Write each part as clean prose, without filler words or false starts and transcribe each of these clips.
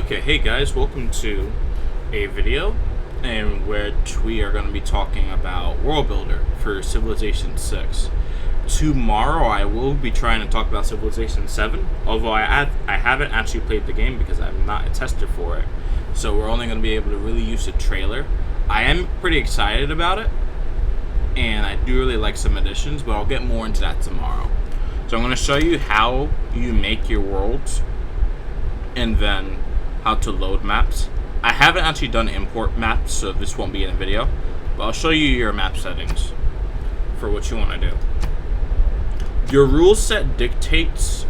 Okay, hey guys, welcome to a video in which we are going to be talking about Worldbuilder for Civilization 6. Tomorrow I will be trying to talk about Civilization 7, although I haven't actually played the game because I'm not a tester for it. So we're only going to be able to really use the trailer. I am pretty excited about it, and I do really like some additions, but I'll get more into that tomorrow. So I'm going to show you how you make your worlds, and then how to load maps. I haven't actually done import maps, so this won't be in a video, but I'll show you your map settings for what you want to do. Your rule set dictates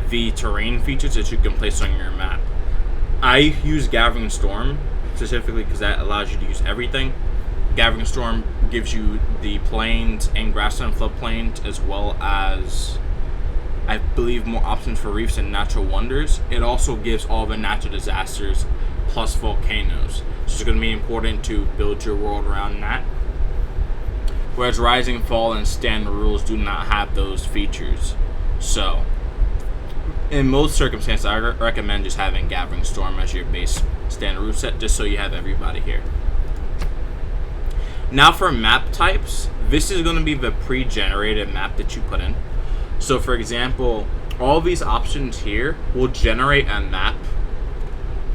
the terrain features that you can place on your map. I use Gathering Storm specifically because that allows you to use everything. Gathering Storm gives you the plains and grassland floodplains, as well as, I believe, more options for reefs and natural wonders. It also gives all the natural disasters plus volcanoes. So it's going to be important to build your world around that. Whereas Rising, Fall, and Standard rules do not have those features. So, in most circumstances, I recommend just having Gathering Storm as your base standard rule set, just so you have everybody here. Now for map types, this is going to be the pre-generated map that you put in. So for example, all these options here will generate a map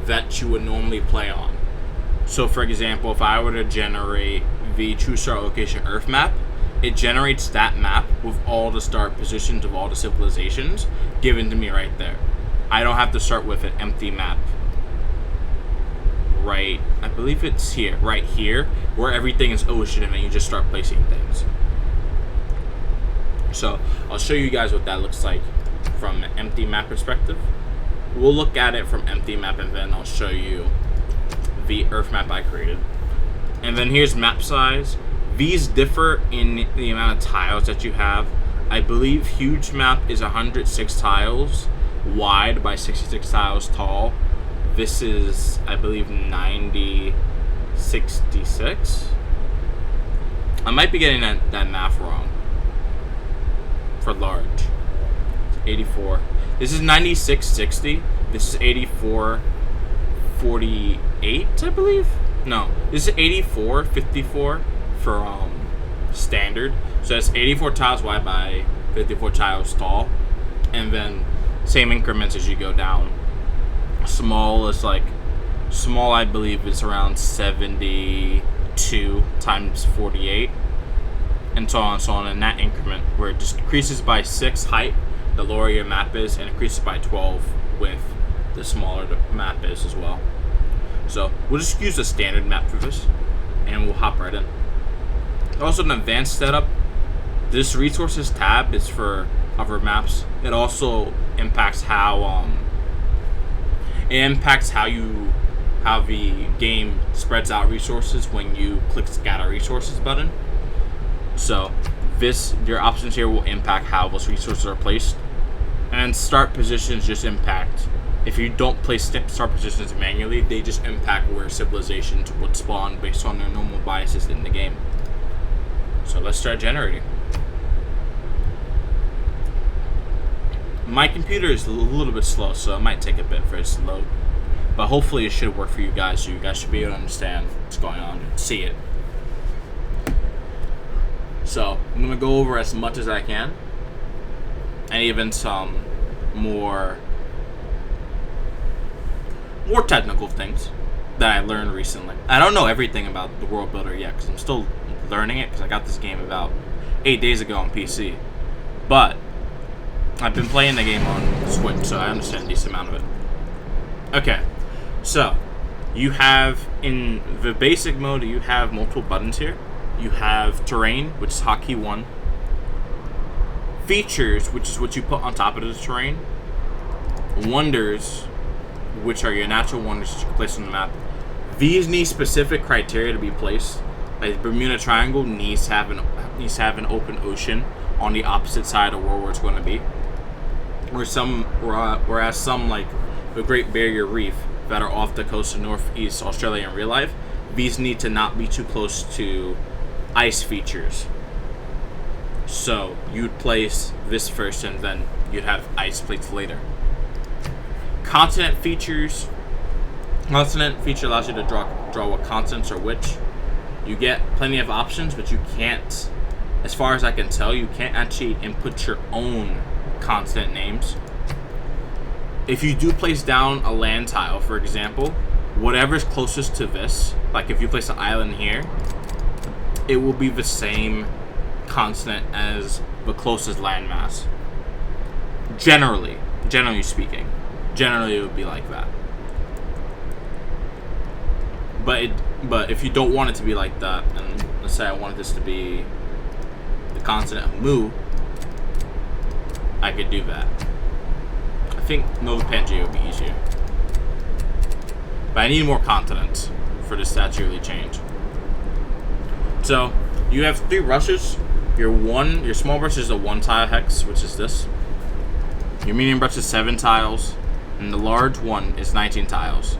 that you would normally play on. So for example, if I were to generate the True Start Location Earth map, it generates that map with all the start positions of all the civilizations given to me right there. I don't have to start with an empty map. Right, I believe it's here, right here, where everything is ocean and then you just start placing things. So I'll show you guys what that looks like from an empty map perspective. We'll look at it from empty map, and then I'll show you the Earth map I created. And then here's map size. These differ in the amount of tiles that you have. I believe huge map is 106 tiles wide by 66 tiles tall. This is, I believe, 9066. I might be getting that math wrong. For large, 84. This is 9660. This is 8448, I believe. No, this is 8454 for standard. So that's 84 tiles wide by 54 tiles tall, and then same increments as you go down. Small is like small. I believe is around 72 times 48. And so on and so on in that increment, where it just increases by 6 height the lower your map is, and increases by 12 width the smaller the map is as well. So we'll just use the standard map for this, and we'll hop right in. Also, an advanced setup, this resources tab is for other maps. It also impacts how how the game spreads out resources when you click Scatter Resources button. So your options here will impact how those resources are placed, and start positions just impact. If you don't place start positions manually, they just impact where civilizations would spawn based on their normal biases in the game. So let's start generating. My computer is a little bit slow, so it might take a bit for it to load, but hopefully it should work for you guys, so you guys should be able to understand what's going on and see it. So I'm going to go over as much as I can, and even some more technical things that I learned recently. I don't know everything about the Worldbuilder yet because I'm still learning it, because I got this game about 8 days ago on PC. But I've been playing the game on Switch, so I understand a decent amount of it. Okay, so you have, in the basic mode, you have multiple buttons here. You have terrain, which is hotkey 1. Features, which is what you put on top of the terrain. Wonders, which are your natural wonders that you can place on the map. These need specific criteria to be placed. A Bermuda Triangle needs to have an open ocean on the opposite side of the world where it's going to be. Whereas some, like the Great Barrier Reef, that are off the coast of Northeast Australia in real life, these need to not be too close to ice features. So you'd place this first, and then you'd have ice plates later. Continent features Consonant feature allows you to draw what consonants are which. You get plenty of options, but you can't, as far as I can tell, you can't actually input your own consonant names. If you do place down a land tile, for example, whatever's closest to this, like if you place an island here, it will be the same consonant as the closest landmass. Generally speaking. Generally it would be like that. But if you don't want it to be like that, and let's say I wanted this to be the consonant of mu, I could do that. I think Nova Pangea would be easier. But I need more consonants for this to really change. So you have 3 brushes. Your small brush is a 1 tile hex, which is this. Your medium brush is 7 tiles, and the large one is 19 tiles.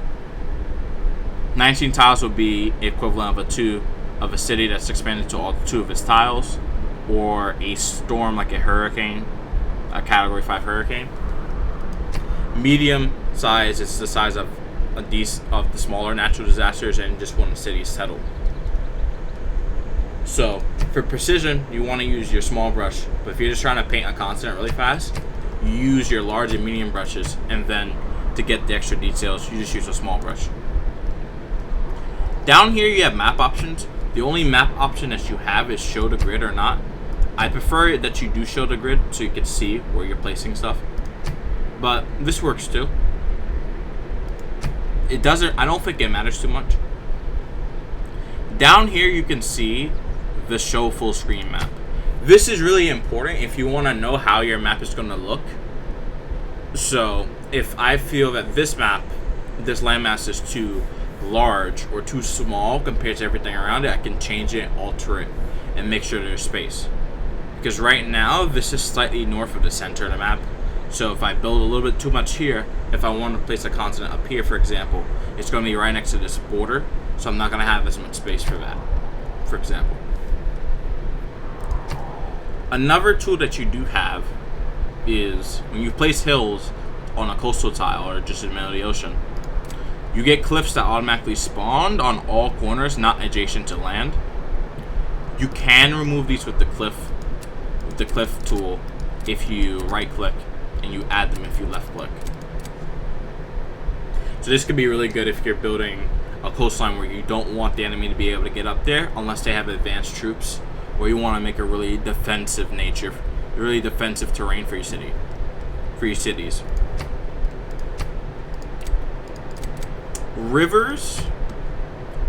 19 tiles would be equivalent of a city that's expanded to all 2 of its tiles, or a storm like a hurricane, a category 5 hurricane. Medium size is the size of the smaller natural disasters and just when the city is settled. So for precision, you want to use your small brush, but if you're just trying to paint a consonant really fast, you use your large and medium brushes, and then to get the extra details, you just use a small brush. Down here you have map options. The only map option that you have is show the grid or not. I prefer that you do show the grid so you can see where you're placing stuff, but this works too. I don't think it matters too much. Down here you can see the show full screen map. This is really important if you want to know how your map is going to look. So if I feel that this landmass is too large or too small compared to everything around it, I can change it, alter it, and make sure there's space. Because right now this is slightly north of the center of the map. So if I build a little bit too much here, if I want to place a continent up here, for example, it's going to be right next to this border, so I'm not going to have as much space for that, for example. Another tool that you do have is when you place hills on a coastal tile or just in the middle of the ocean, you get cliffs that automatically spawn on all corners not adjacent to land. You can remove these with the cliff tool if you right click, and you add them if you left click. So this could be really good if you're building a coastline where you don't want the enemy to be able to get up there unless they have advanced troops, or you want to make a really defensive terrain for your cities. Rivers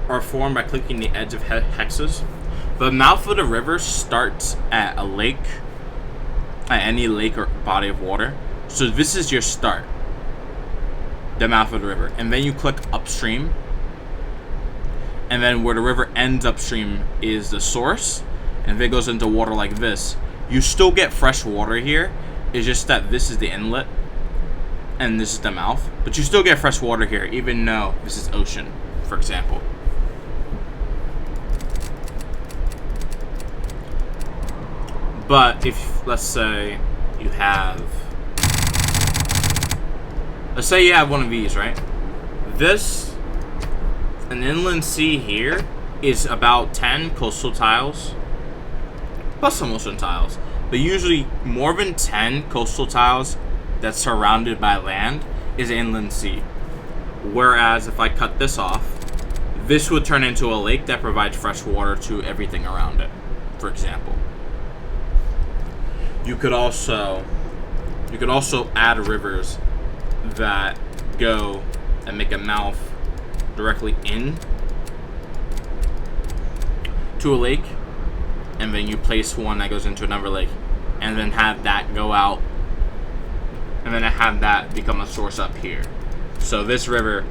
are formed by clicking the edge of hexes. The mouth of the river starts at a lake, at any lake or body of water. So this is your start, the mouth of the river, and then you click upstream, and then where the river ends upstream is the source, and if it goes into water like this, you still get fresh water here. It's just that this is the inlet and this is the mouth, but you still get fresh water here even though this is ocean, for example. But if, let's say you have one of these, right? An inland sea here is about 10 coastal tiles, plus some ocean tiles, but usually more than 10 coastal tiles that's surrounded by land is inland sea. Whereas if I cut this off, this would turn into a lake that provides fresh water to everything around it, for example. You could also add rivers that go and make a mouth directly in to a lake, and then you place one that goes into another lake, and then have that go out, and then have that become a source up here. So this river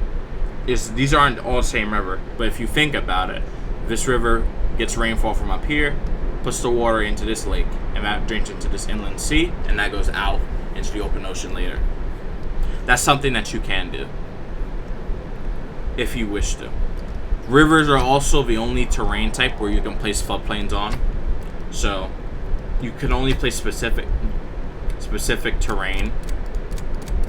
these aren't all the same river, but if you think about it, this river gets rainfall from up here, puts the water into this lake, and that drains into this inland sea, and that goes out into the open ocean later. That's something that you can do if you wish to. Rivers are also the only terrain type where you can place floodplains on. So you can only place specific terrain.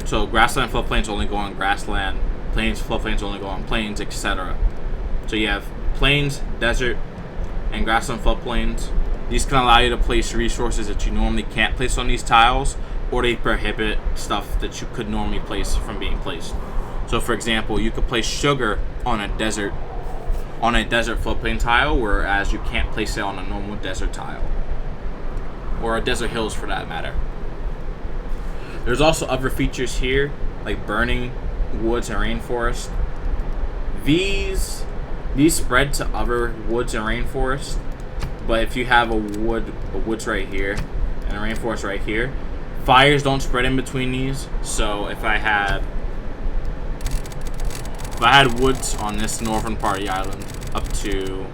So grassland floodplains only go on grassland Plains, floodplains only go on plains, etc. So you have plains, desert, and grassland floodplains. These can allow you to place resources that you normally can't place on these tiles, or they prohibit stuff that you could normally place from being placed. So for example, you could place sugar on a desert floodplain tile, whereas you can't place it on a normal desert tile, or a desert hills for that matter. There's also other features here, like burning woods and rainforest. These spread to other woods and rainforest, but if you have a woods right here and a rainforest right here, fires don't spread in between these. So if I had woods on this northern part of the island up to,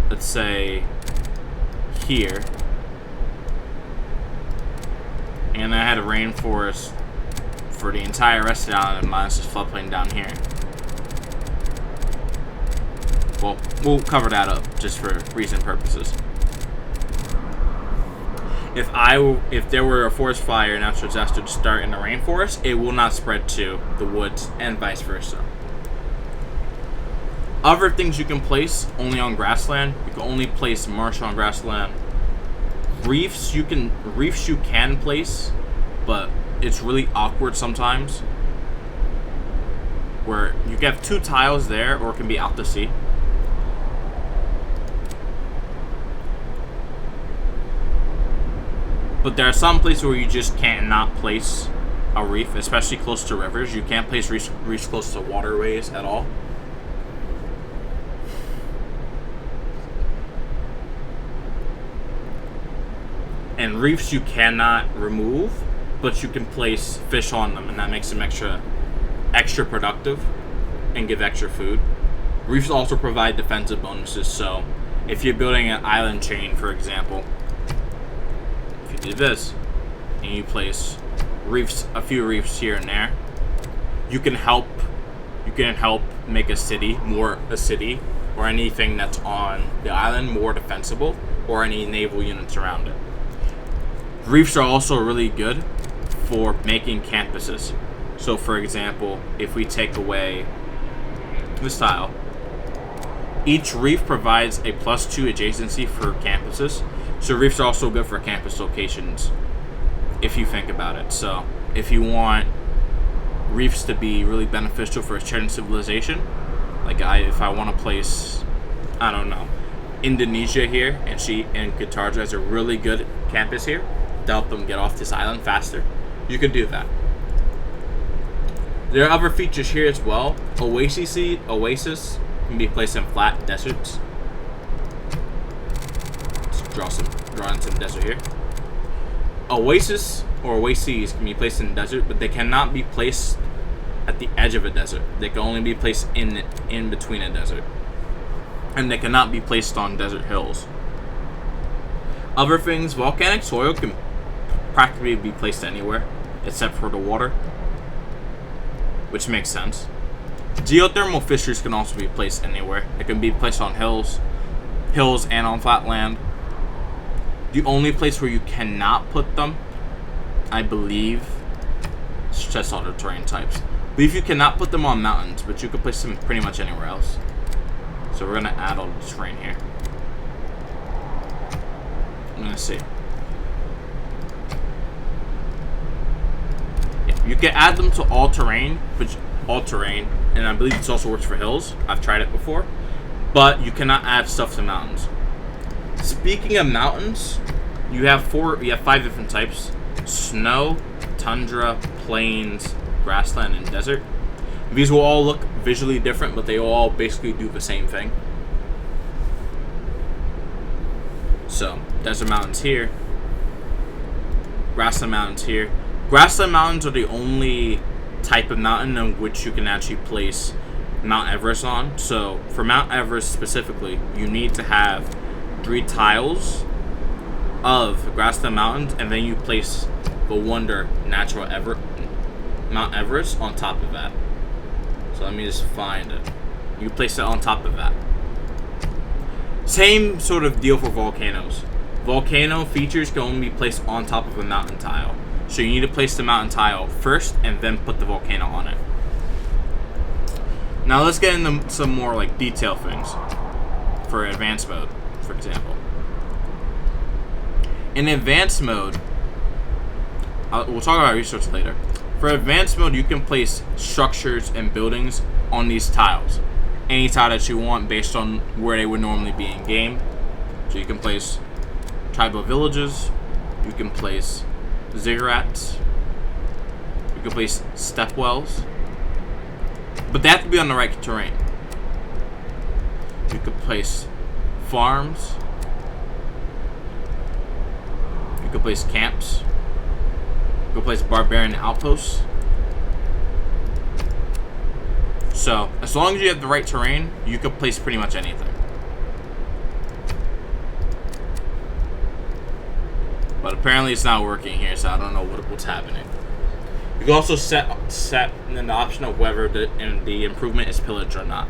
let's say, here, and I had a rainforest for the entire rest of the island minus this floodplain down here. Well, we'll cover that up just for reason purposes. If there were a forest fire, natural disaster to start in the rainforest, it will not spread to the woods and vice versa. Other things you can place only on grassland. You can only place marsh on grassland. Reefs you can place, but it's really awkward sometimes. Where you can have two tiles there, or it can be out to sea. But there are some places where you just can't not place a reef, especially close to rivers. You can't place reefs close to waterways at all. And reefs you cannot remove, but you can place fish on them, and that makes them extra productive and give extra food. Reefs also provide defensive bonuses, so if you're building an island chain, for example, if you do this and you place a few reefs here and there, you can help make a city, or anything that's on the island more defensible, or any naval units around it. Reefs are also really good for making campuses. So for example, if we take away this tile, each reef provides a +2 adjacency for campuses. So reefs are also good for campus locations, if you think about it. So if you want reefs to be really beneficial for a certain civilization, like if I want to place, I don't know, Indonesia here, and Qatar has a really good campus here to help them get off this island faster, you can do that. There are other features here as well. Oasis can be placed in flat deserts. Let's draw in some desert here. Oasis or oases can be placed in the desert, but they cannot be placed at the edge of a desert. They can only be placed in between a desert, and they cannot be placed on desert hills. Other things, volcanic soil can practically be placed anywhere except for the water, which makes sense. Geothermal fissures can also be placed anywhere. It can be placed on hills and on flat land. The only place where you cannot put them, I believe, it's just other terrain types. I believe you cannot put them on mountains, but you can place them pretty much anywhere else. So we're gonna add all the terrain here. I'm gonna see. Yeah, you can add them to all terrain, and I believe this also works for hills. I've tried it before, but you cannot add stuff to mountains. Speaking of mountains, you have 5 different types: snow, tundra, plains, grassland, and desert. These will all look visually different, but they all basically do the same thing. So, desert mountains here, grassland mountains here. Grassland mountains are the only type of mountain in which you can actually place Mount Everest on. So, for Mount Everest specifically, you need to have 3 tiles of grassland mountains, and then you place the wonder Mount Everest on top of that. So let me just find it. You place it on top of that. Same sort of deal for volcanoes. Volcano features can only be placed on top of a mountain tile. So you need to place the mountain tile first and then put the volcano on it. Now let's get into some more like detail things for advanced mode, for example. In advanced mode, we'll talk about resources later. For advanced mode, you can place structures and buildings on these tiles. Any tile that you want based on where they would normally be in game. So you can place tribal villages, you can place ziggurats, you can place step wells, but they have to be on the right terrain. You could place farms, you could place camps, you could place barbarian outposts. So, as long as you have the right terrain, you can place pretty much anything. But apparently it's not working here, so I don't know what's happening. You can also set in the option of whether the improvement is pillaged or not.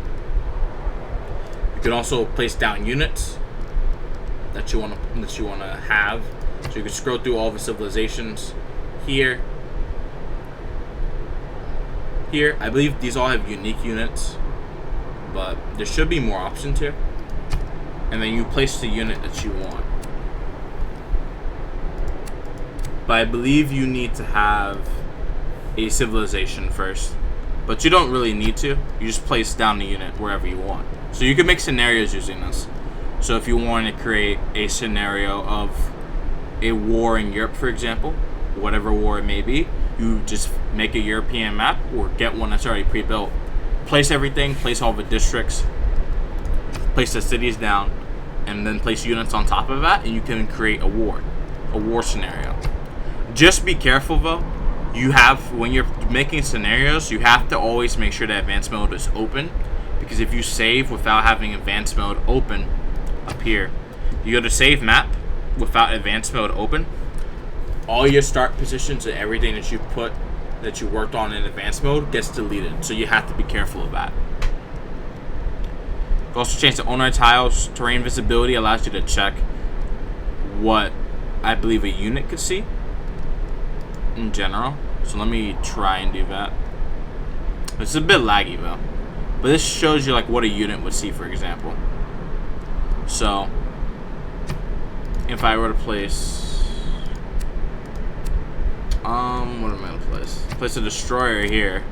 You can also place down units that you want to have. So you can scroll through all the civilizations here. Here, I believe these all have unique units, but there should be more options here. And then you place the unit that you want. But I believe you need to have a civilization first. But you don't really need to. You just place down the unit wherever you want. So you can make scenarios using this. So if you want to create a scenario of a war in Europe, for example, whatever war it may be, you just make a European map or get one that's already pre-built. Place everything, place all the districts, place the cities down, and then place units on top of that, and you can create a war scenario. Just be careful though. When you're making scenarios, you have to always make sure that advanced mode is open, because if you save without having advanced mode open up here, you go to save map without advanced mode open, all your start positions and everything that you worked on in advanced mode gets deleted. So you have to be careful of that. You also change the owner tiles. Terrain visibility allows you to check what I believe a unit could see in general. So let me try and do that. It's a bit laggy though, but this shows you like what a unit would see, for example. So if I were to place what am I gonna place? Place a destroyer here,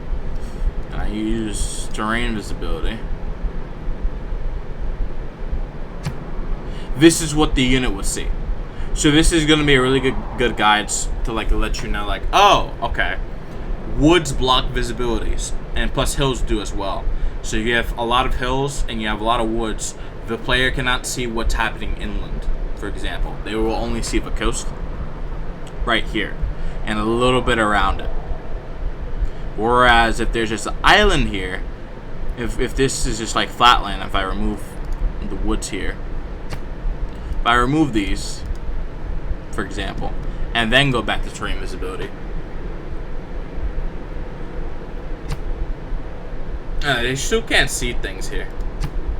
and I use terrain visibility. This is what the unit would see. So this is gonna be a really good guide to like let you know, like, oh, okay, woods block visibilities, and plus hills do as well. So you have a lot of hills and you have a lot of woods. The player cannot see what's happening inland, for example. They will only see the coast right here and a little bit around it. Whereas if there's just an island here, if this is just like flatland, if I remove the woods here, if I remove these, for example, and then go back to terrain visibility, they still can't see things here.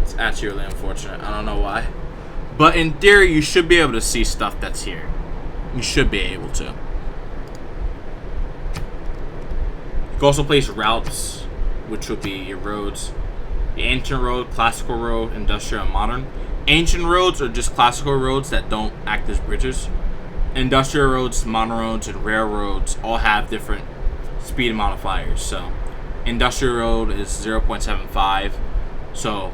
It's actually really unfortunate. I don't know why. But in theory, you should be able to see stuff that's here. You should be able to. You can also place routes, which would be your roads. The ancient road, classical road, industrial, and modern. Ancient roads are just classical roads that don't act as bridges. Industrial roads, modern roads, and railroads all have different speed modifiers. So, industrial road is 0.75. So,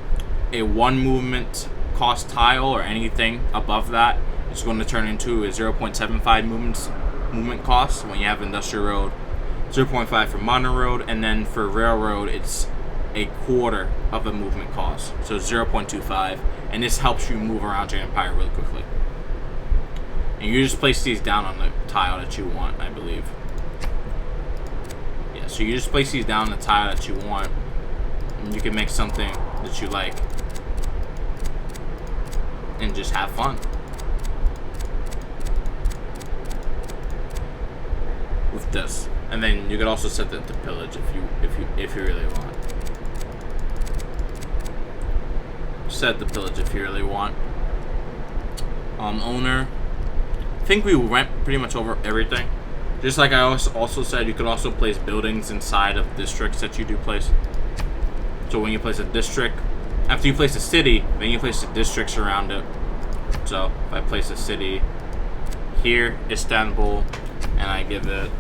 a one movement cost tile or anything above that is going to turn into a 0.75 movement cost when you have industrial road. 0.5 for modern road, and then for railroad it's a quarter of a movement cost, so 0.25, and this helps you move around your empire really quickly. And you just place these down on the tile that you want, I believe. Yeah, so you just place these down on the tile that you want, and you can make something that you like and just have fun with this. And then you could also set that to pillage if you really want. Set the pillage if you really want. Owner. I think we went pretty much over everything. Just like I also said, you could also place buildings inside of districts that you do place. So when you place a district, after you place a city, then you place the districts around it. So if I place a city here, Istanbul, and I give it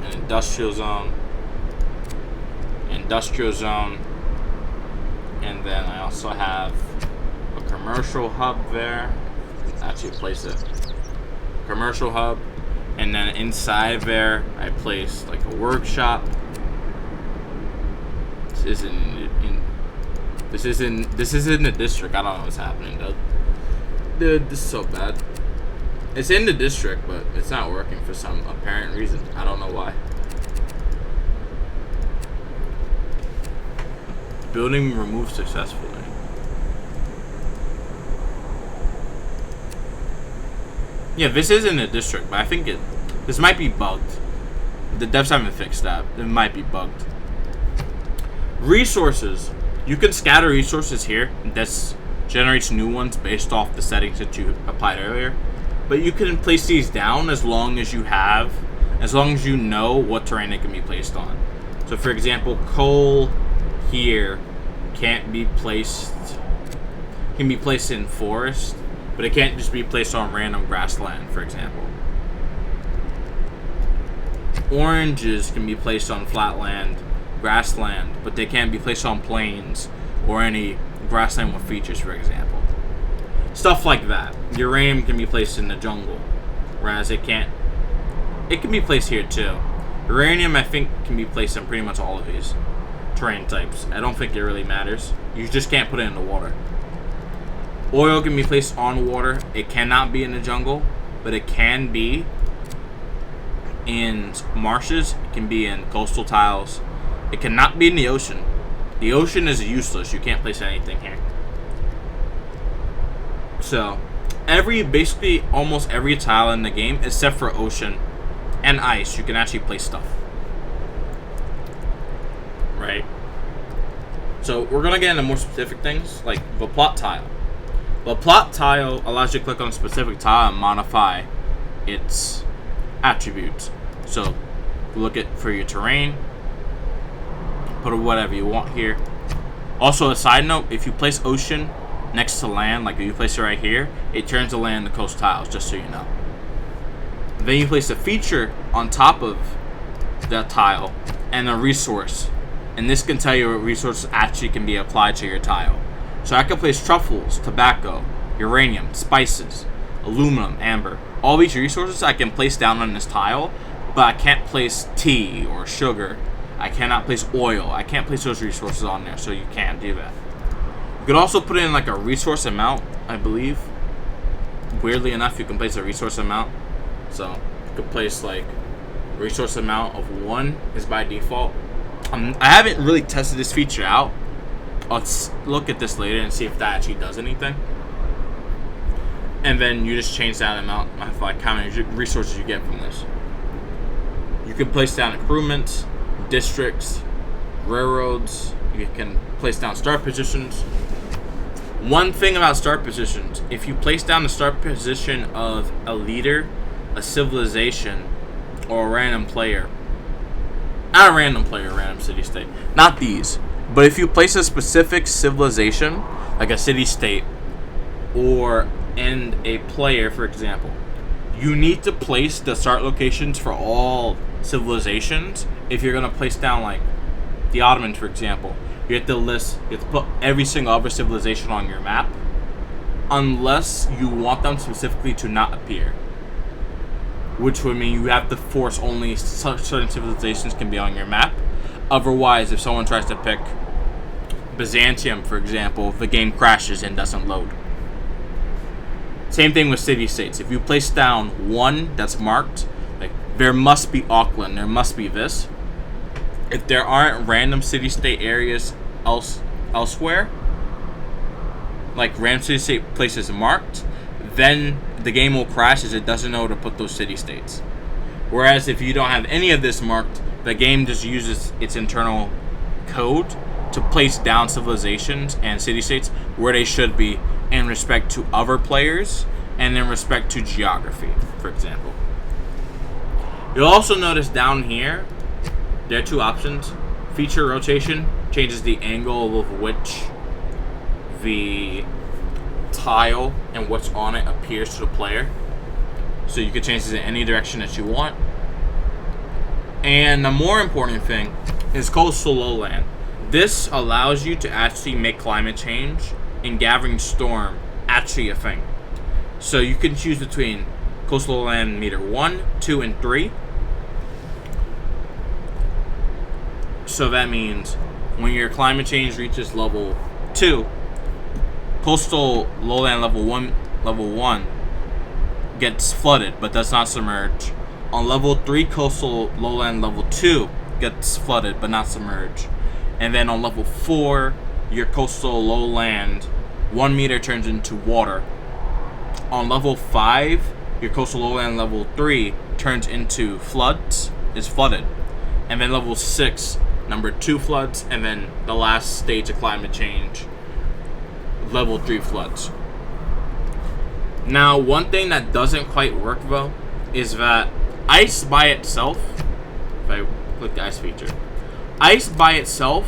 an industrial zone, and then I also have a commercial hub there. Actually place it commercial hub, and then inside there I place like a workshop. This isn't the district. I don't know what's happening, dude. This is so bad. It's in the district, but it's not working for some apparent reason. I don't know why. Building removed successfully. Yeah, this is in the district, but I think this might be bugged. The devs haven't fixed that. It might be bugged. Resources. You can scatter resources here. This generates new ones based off the settings that you applied earlier. But you can place these down as long as you know what terrain it can be placed on. So for example, coal here can be placed in forest, but it can't just be placed on random grassland, for example. Oranges can be placed on flatland, grassland, but they can't be placed on plains or any grassland with features, for example. Stuff like that. Uranium can be placed in the jungle, whereas it can't. It can be placed here too. Uranium, I think, can be placed on pretty much all of these terrain types. I don't think it really matters. You just can't put it in the water. Oil can be placed on water. It cannot be in the jungle, but it can be in marshes. It can be in coastal tiles. It cannot be in the ocean. The ocean is useless. You can't place anything here. So, basically almost every tile in the game, except for ocean and ice, you can actually place stuff. Right? So, we're going to get into more specific things, like the plot tile. The plot tile allows you to click on a specific tile and modify its attributes. So, look at for your terrain, put whatever you want here. Also, a side note, if you place ocean next to land, like if you place it right here, it turns the land to coast tiles, just so you know. Then you place a feature on top of that tile and a resource, and this can tell you what resources actually can be applied to your tile. So I can place truffles, tobacco, uranium, spices, aluminum, amber. All these resources I can place down on this tile, but I can't place tea or sugar. I cannot place oil. I can't place those resources on there, so you can't do that. You could also put in like a resource amount, I believe. Weirdly enough, you can place a resource amount. So you could place like resource amount of 1 is by default. I haven't really tested this feature out. Let's look at this later and see if that actually does anything. And then you just change that amount of like how many resources you get from this. You can place down improvements, districts, railroads. You can place down start positions. One thing about start positions, if you place down the start position of a leader, a civilization, or a random player, not a random player, a random city-state, not these, but if you place a specific civilization, like a city-state, and a player, for example, you need to place the start locations for all civilizations. If you're going to place down, like, the Ottomans, for example, you have to put every single other civilization on your map, unless you want them specifically to not appear. Which would mean you have to force only certain civilizations can be on your map. Otherwise, if someone tries to pick Byzantium, for example, the game crashes and doesn't load. Same thing with city-states. If you place down 1 that's marked, like there must be Auckland, there must be this. If there aren't random city-state areas elsewhere, like random city-state places marked, then the game will crash as it doesn't know where to put those city-states. Whereas if you don't have any of this marked, the game just uses its internal code to place down civilizations and city-states where they should be in respect to other players and in respect to geography, for example. You'll also notice down here, there are 2 options. Feature rotation, changes the angle of which the tile and what's on it appears to the player. So you can change this in any direction that you want. And the more important thing is coastal lowland. This allows you to actually make climate change and gathering storm actually a thing. So you can choose between coastal lowland meter 1, 2, and 3. So that means when your climate change reaches level 2, coastal lowland level 1 gets flooded but does not submerge. On level 3, coastal lowland level 2 gets flooded but not submerge. And then on level 4, your coastal lowland 1 meter turns into water. On level 5, your coastal lowland level 3 turns into is flooded. And then level 6, number 2 floods, and then the last stage of climate change, level 3 floods. Now, one thing that doesn't quite work though is that ice by itself, if I click the ice feature, ice by itself,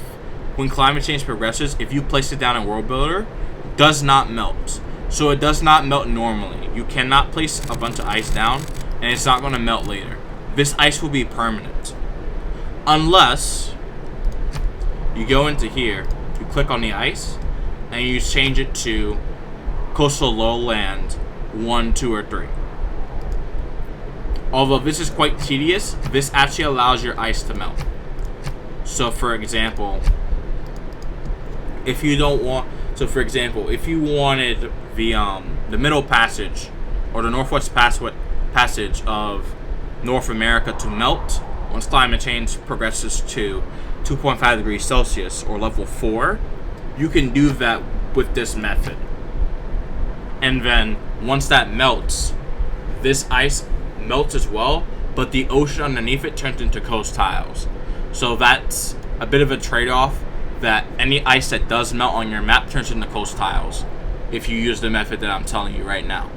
when climate change progresses, if you place it down in Worldbuilder, does not melt. So it does not melt normally. You cannot place a bunch of ice down and it's not going to melt later. This ice will be permanent. Unless you go into here, you click on the ice, and you change it to coastal lowland 1, 2, or 3. Although this is quite tedious, this actually allows your ice to melt. So for example, if you wanted the middle passage or the northwest passage of North America to melt once climate change progresses to 2.5 degrees Celsius or level 4, you can do that with this method. And then once that melts, this ice melts as well, but the ocean underneath it turns into coast tiles. So that's a bit of a trade-off, that any ice that does melt on your map turns into coast tiles if you use the method that I'm telling you right now.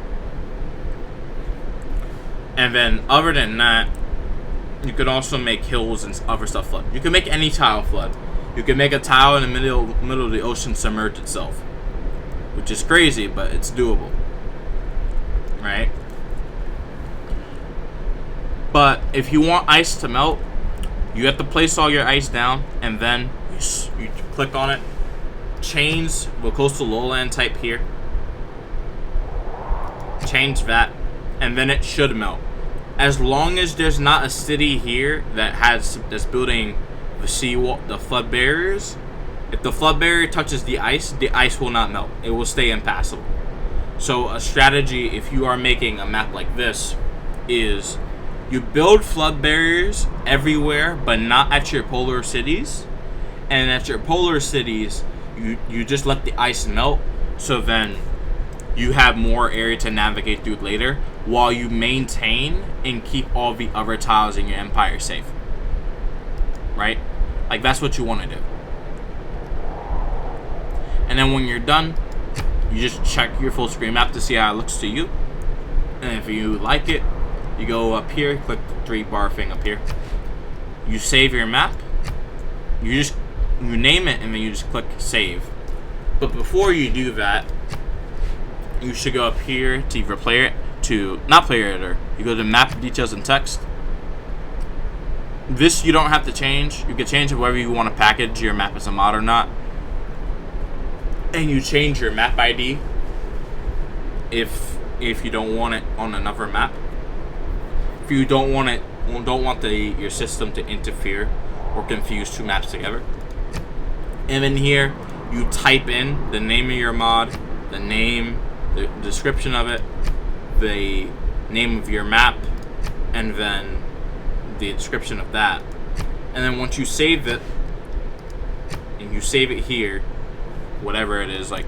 And then other than that, you can also make hills and other stuff flood. You can make any tile flood. You can make a tile in the middle of the ocean submerge itself, which is crazy, but it's doable, right? But if you want ice to melt, you have to place all your ice down, and then you click on it, change the coastal lowland type here, change that, and then it should melt. As long as there's not a city here that's building the flood barriers, if the flood barrier touches the ice will not melt. It will stay impassable. So a strategy, if you are making a map like this, is you build flood barriers everywhere, but not at your polar cities. And at your polar cities, you just let the ice melt, so then you have more area to navigate through later, while you maintain and keep all the other tiles in your empire safe. Right? Like, that's what you want to do. And then when you're done, you just check your full screen map to see how it looks to you. And if you like it, you go up here, click the 3-bar thing up here. You save your map. You name it, and then you just click save. But before you do that, you should go up here to either not player editor. You go to map details and text. This you don't have to change. You can change it whether you want to package your map as a mod or not. And you change your map ID if you don't want it on another map. If you don't want your system to interfere or confuse two maps together. And then here you type in the name of your mod, the description of it, the name of your map, and then the description of that. And then once you save it, and you save it here, whatever it is, like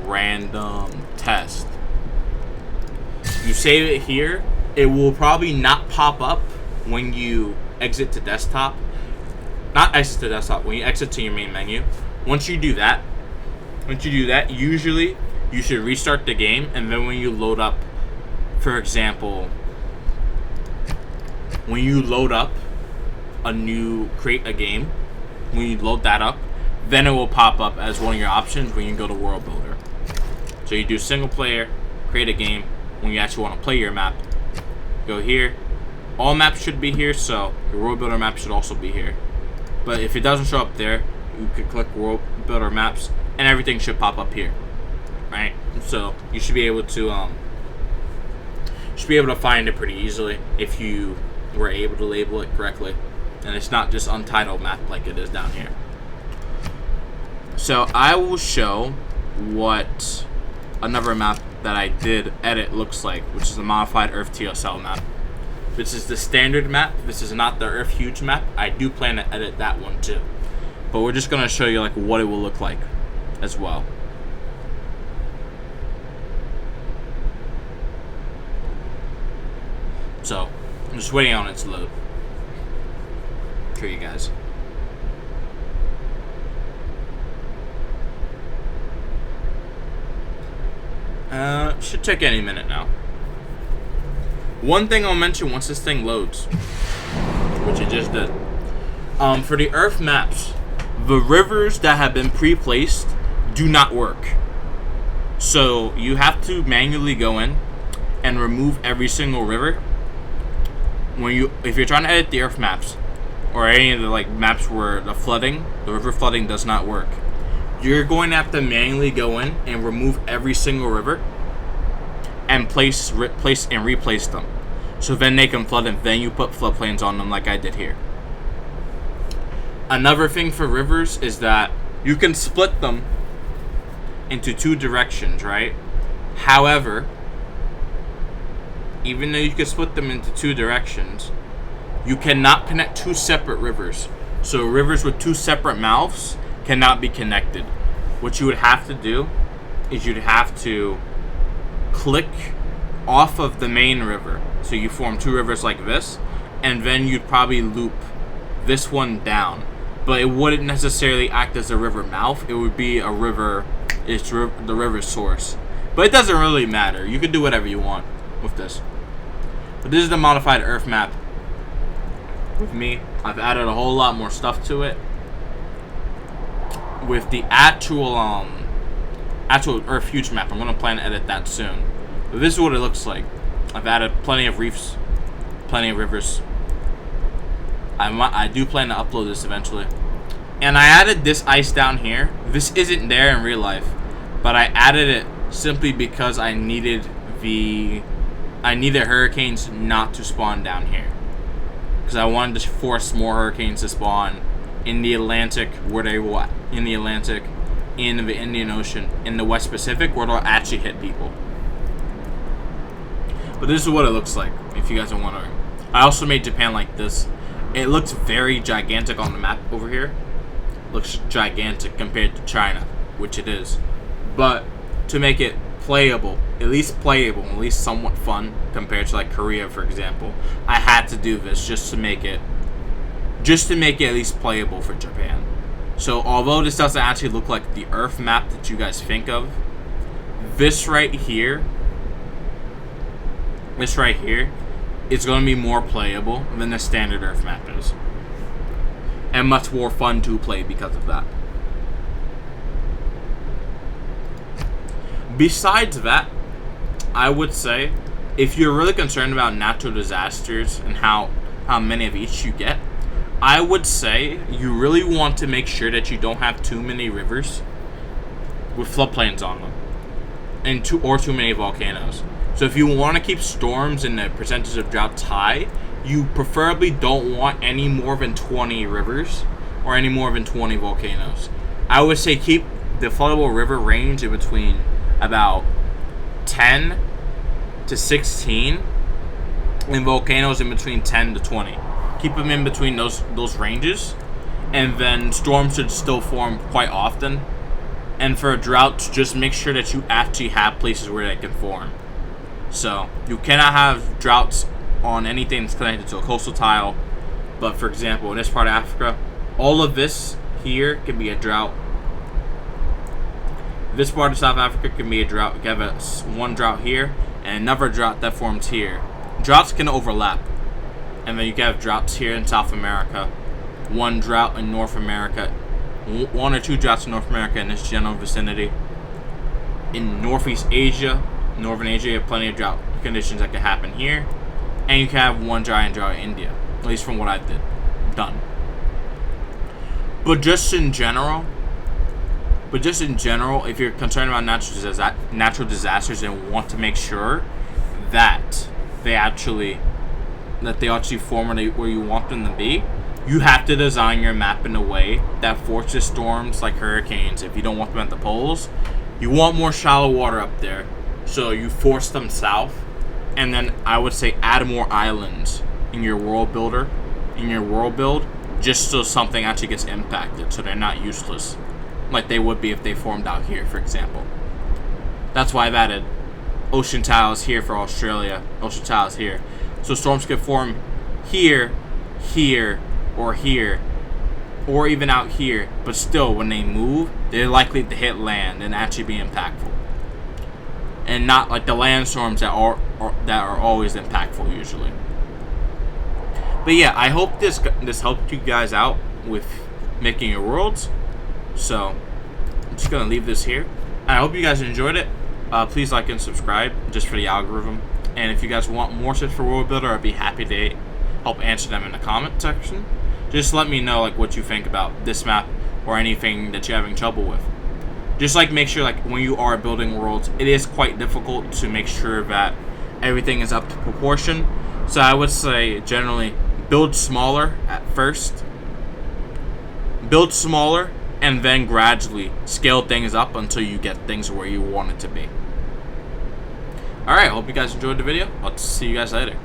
random test, you save it here, it will probably not pop up when you exit to desktop. Not exit to desktop, when you exit to your main menu. Once you do that, usually you should restart the game, and then when you load up, for example, when you load up create a game, when you load that up, then it will pop up as one of your options when you go to Worldbuilder. So you do single player, create a game. When you actually want to play your map, go here. All maps should be here, so your Worldbuilder map should also be here. But if it doesn't show up there, you can click Worldbuilder maps, and everything should pop up here, right? So you should be able to find it pretty easily if you were able to label it correctly, and it's not just untitled map like it is down here. So I will show what another map that I did edit looks like, which is the modified Earth TSL map. This is the standard map. This is not the Earth Huge map. I do plan to edit that one too, but we're just gonna show you like what it will look like as well. So I'm just waiting on it to load. For you guys. Should take any minute now. One thing I'll mention once this thing loads, which it just did. For the Earth maps, the rivers that have been pre-placed do not work. So you have to manually go in and remove every single river. If you're trying to edit the Earth maps, or any of the like maps where the river flooding does not work, you're going to have to manually go in and remove every single river and replace them. So then they can flood, and then you put floodplains on them like I did here. Another thing for rivers is that you can split them into two directions, right? However, even though you can split them into two directions, you cannot connect two separate rivers. So rivers with two separate mouths cannot be connected. What you would have to do is you'd have to click off of the main river. So you form two rivers like this, and then you'd probably loop this one down. But it wouldn't necessarily act as a river mouth. It would be a river, the river source. But it doesn't really matter. You can do whatever you want with this. But this is the modified Earth map. With me, I've added a whole lot more stuff to it. With the actual Earth Huge map, I'm gonna plan to edit that soon. But this is what it looks like. I've added plenty of reefs, plenty of rivers. I do plan to upload this eventually. And I added this ice down here. This isn't there in real life, but I added it simply because I needed hurricanes not to spawn down here. Because I wanted to force more hurricanes to spawn in the Atlantic, where they will, in the Atlantic, in the Indian Ocean, in the West Pacific, where they'll actually hit people. But this is what it looks like, if you guys are wondering. I also made Japan like this. It looks very gigantic on the map over here. Looks gigantic compared to China, which it is. But to make it playable, at least somewhat fun compared to like Korea, for example, I had to do this just to make it at least playable for Japan. So although this doesn't actually look like the Earth map that you guys think of, this right here is going to be more playable than the standard Earth map is, and much more fun to play because of that. Besides that, I would say if you're really concerned about natural disasters and how many of each you get, I would say you really want to make sure that you don't have too many rivers with floodplains on them, and too many volcanoes. So if you want to keep storms and the percentage of droughts high, you preferably don't want any more than 20 rivers or any more than 20 volcanoes. I would say keep the floodable river range in between about 10 to 16, and volcanoes in between 10 to 20. Keep them in between those ranges, and then storms should still form quite often. And for droughts, just make sure that you actually have places where they can form. So you cannot have droughts on anything that's connected to a coastal tile. But for example, in this part of Africa, all of this here can be a drought. This part of South Africa can be a drought. You have one drought here and another drought that forms here. Droughts can overlap. And then you can have droughts here in South America, one drought in North America, 1 or 2 droughts in North America in this general vicinity. In Northeast Asia, Northern Asia, you have plenty of drought conditions that can happen here. And you can have 1 dry and dry in India, at least from what I've done. But just in general, if you're concerned about natural disasters and want to make sure that they actually form where you want them to be, you have to design your map in a way that forces storms like hurricanes. If you don't want them at the poles, you want more shallow water up there, so you force them south. And then I would say add more islands in your world build, just so something actually gets impacted, so they're not useless, like they would be if they formed out here, for example. That's why I've added ocean tiles here for Australia, ocean tiles here, so storms could form here, or even out here, but still, when they move, they're likely to hit land and actually be impactful, and not like the land storms that are always impactful usually. But yeah, I hope this helped you guys out with making your worlds. So I'm just gonna leave this here. I hope you guys enjoyed it. Please like and subscribe just for the algorithm. And if you guys want more tips for Worldbuilder, I'd be happy to help answer them in the comment section. Just let me know like what you think about this map or anything that you're having trouble with. Just like make sure like when you are building worlds, it is quite difficult to make sure that everything is up to proportion. So I would say generally build smaller at first. Build smaller and then gradually scale things up until you get things where you want it to be. Alright, I hope you guys enjoyed the video. I'll see you guys later.